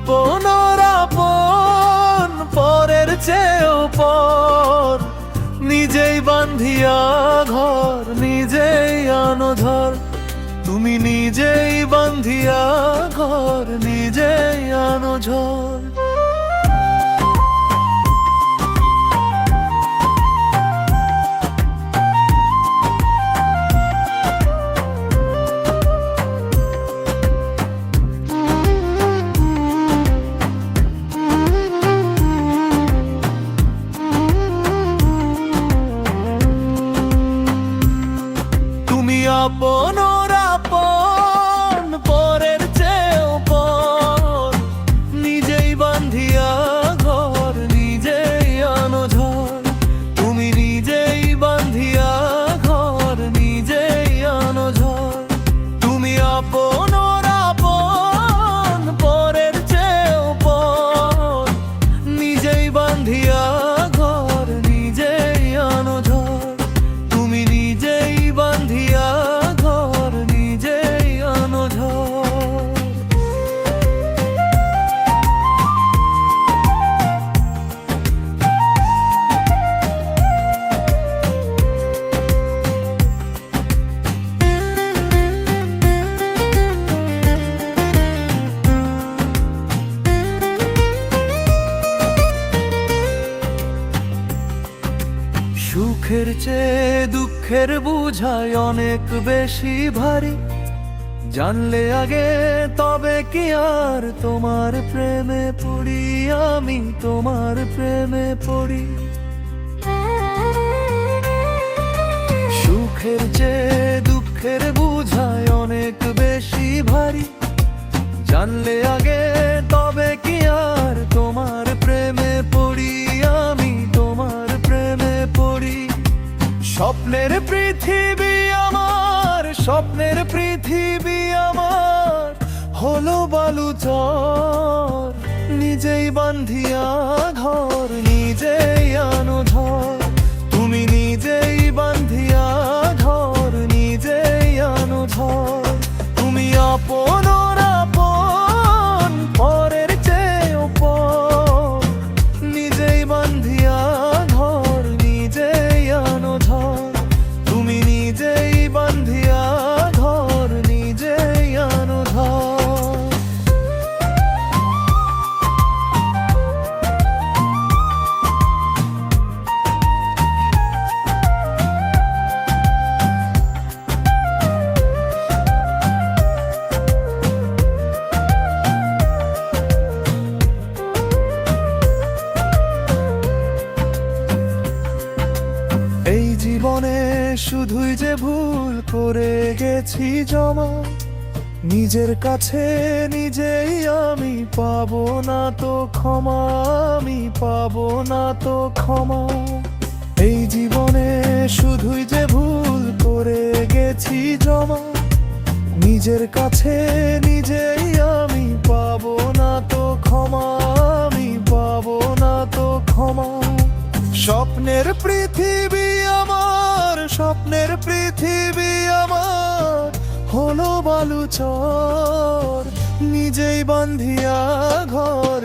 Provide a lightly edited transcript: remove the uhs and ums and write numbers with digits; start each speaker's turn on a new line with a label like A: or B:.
A: আপনর আপন, পরের চেয়েও পর, নিজেই বান্ধিয়া ঘর, নিজেই আনো ঝড়। তুমি নিজেই বান্ধিয়া ঘর, নিজেই আনো ঝড়। আপনর আপন, পরের চেয়েও পর, নিজেই বান্ধিয়া ঘর, নিজেই আনো ঝড়। তুমি নিজেই বান্ধিয়া ঘর, নিজেই আনো ঝড়। তুমি আপনর আপন, পরের চেয়েও পর, নিজেই বান্ধিয়া ঘর, নিজেই আনো ঝড়। তুমি নিজেই বান্ধিয়া সুখের চেয়ে দুঃখের বোঝায় অনেক বেশি ভারী। জানলে আগে তবে কি আর তোমার প্রেমে পড়ি, আমি তোমার প্রেমে পড়ি। সুখের চেয়ে দুঃখের বোঝায় অনেক বেশি ভারী। জানলে আগে তবে কি আর তোমার প্রেমে পড়ি, আমি তোমার প্রেমে পড়ি। স্বপ্নের পৃথিবী আমার, স্বপ্নের পৃথিবী আমার, হলো বালুচর। নিজেই বান্ধিয়া ঘর, নিজেই আনো ঝড়। তুমি নিজেই বান্ধিয়া ঘর, নিজেই আনো ঝড়। তুমি আপনর আপন, পরের চেয়েও পর, নিজেই বান্ধিয়া ঘর, নিজেই আনো ঝড়। তুমি নিজেই বান্ধিয়া ঘর, নিজেই আনো ঝড়। এই জীবনে শুধুই যে ভুল করে গেছি জমা, নিজের কাছে নিজেই আমি পাবো না তো ক্ষমা, আমি পাবো না তো ক্ষমা। এই জীবনে শুধুই যে ভুল করে গেছি জমা, নিজের কাছে নিজেই আমি পাবো না তো ক্ষমা, আমি পাবো না তো ক্ষমা। স্বপ্নের পৃথিবী আমার, স্বপ্নের পৃথিবী আমার, হলো বালুচর। নিজেই বান্ধিয়া ঘর,